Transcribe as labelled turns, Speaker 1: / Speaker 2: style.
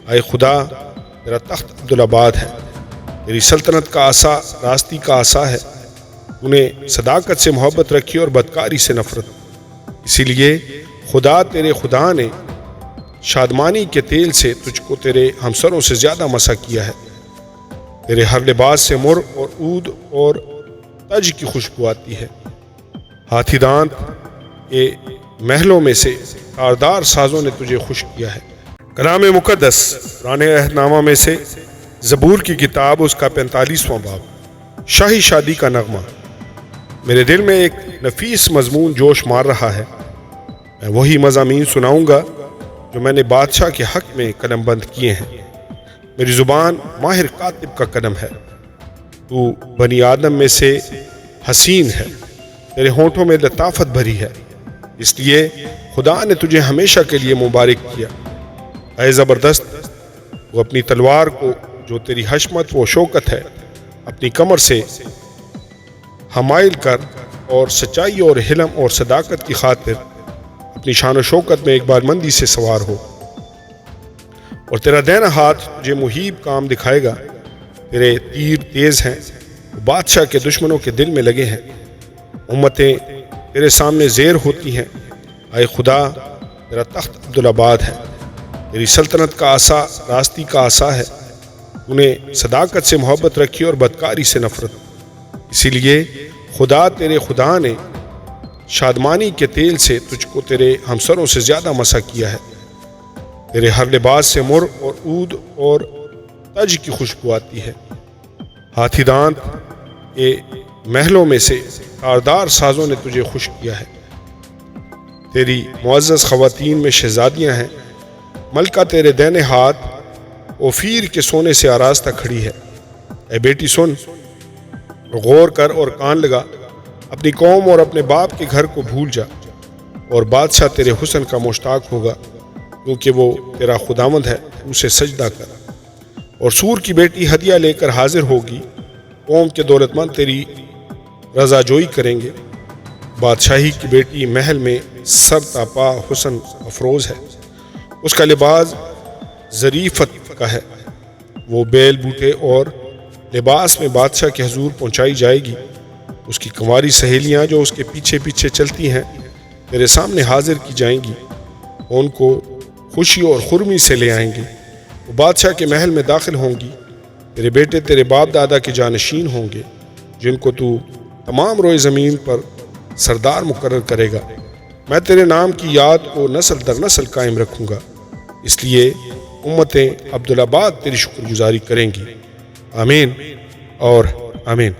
Speaker 1: اے خدا تیرا تخت عبدالآباد ہے، تیری سلطنت کا عصا راستی کا عصا ہے، تو نے صداقت سے محبت رکھی اور بدکاری سے نفرت۔ اسی لیے خدا تیرے خدا نے شادمانی کے تیل سے تجھ کو تیرے ہمسروں سے زیادہ مسح کیا ہے۔ تیرے ہر لباس سے مر اور عود اور تج کی خوشبو آتی ہے۔ ہاتھی دانت کے محلوں میں سے کاردار سازوں نے تجھے خوش کیا ہے۔ کلام مقدس پرانے عہد نامہ میں سے زبور کی کتاب، اس کا 45واں باب، شاہی شادی کا نغمہ۔ میرے دل میں ایک نفیس مضمون جوش مار رہا ہے۔ میں وہی مضامین سناؤں گا جو میں نے بادشاہ کے حق میں قلم بند کیے ہیں۔ میری زبان ماہر کاتب کا قلم ہے۔ تو بنی آدم میں سے حسین ہے، تیرے ہونٹوں میں لطافت بھری ہے، اس لیے خدا نے تجھے ہمیشہ کے لیے مبارک کیا۔ اے زبردست، وہ اپنی تلوار کو جو تیری حشمت و شوکت ہے اپنی کمر سے حمائل کر، اور سچائی اور حلم اور صداقت کی خاطر اپنی شان و شوکت میں اقبال مندی سے سوار ہو۔ اور تیرا دائنا ہاتھ تجھے محیب کام دکھائے گا، تیرے تیر تیز ہیں، بادشاہ کے دشمنوں کے دل میں لگے ہیں، امتیں تیرے سامنے زیر ہوتی ہیں۔ اے خدا تیرا تخت عبدالآباد ہے، تیری سلطنت کا عصا راستی کا عصا ہے، تو نے صداقت سے محبت رکھی اور بدکاری سے نفرت۔ اسی لیے خدا تیرے خدا نے شادمانی کے تیل سے تجھ کو تیرے ہمسروں سے زیادہ مسح کیا ہے۔ تیرے ہر لباس سے مر اور عود اور تج کی خوشبو آتی ہے۔ ہاتھی دانت کے محلوں میں سے کاردار سازوں نے تجھے خوش کیا ہے۔ تیری معزز خواتین میں شہزادیاں ہیں، ملکہ تیرے دائنے ہاتھ اوفیر کے سونے سے آراستہ کھڑی ہے۔ اے بیٹی سن، غور کر اور کان لگا، اپنی قوم اور اپنے باپ کے گھر کو بھول جا، اور بادشاہ تیرے حسن کا مشتاق ہوگا، کیونکہ وہ تیرا خداوند ہے، اسے سجدہ کر۔ اور سور کی بیٹی ہدیہ لے کر حاضر ہوگی، قوم کے دولت مند تیری رضا جوئی کریں گے۔ بادشاہی کی بیٹی محل میں سر تاپا حسن افروز ہے، اس کا لباس ظریفت کا ہے، وہ بیل بوٹے اور لباس میں بادشاہ کے حضور پہنچائی جائے گی۔ اس کی کنواری سہیلیاں جو اس کے پیچھے پیچھے چلتی ہیں تیرے سامنے حاضر کی جائیں گی، ان کو خوشی اور خرمی سے لے آئیں گے۔ وہ بادشاہ کے محل میں داخل ہوں گی، تیرے بیٹے تیرے باپ دادا کے جانشین ہوں گے، جن کو تو تمام روئے زمین پر سردار مقرر کرے گا۔ میں تیرے نام کی یاد کو نسل در نسل قائم رکھوں گا، اس لیے امتیں عبدالآباد تیری شکر گزاری کریں گی۔ آمین اور آمین۔